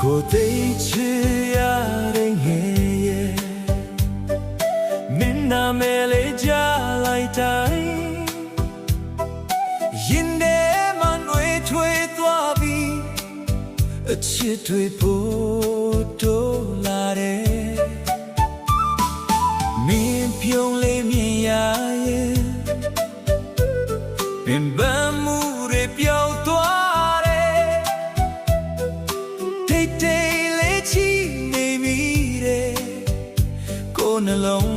ကိုသိချင်ရတဲ့ငယ်ရဲ့မင်းနာမည်လေးကြားလိုက်တိုင်းရင်ထဲမှာနှွေထွေးသွားပြီးအချစ်တွေပိုတိုးလာတယ်မင်းပြုံးလေးမြင်ရရဲ့ပင်ပန်းမှုတွေပြောင်းသွားနှလုံး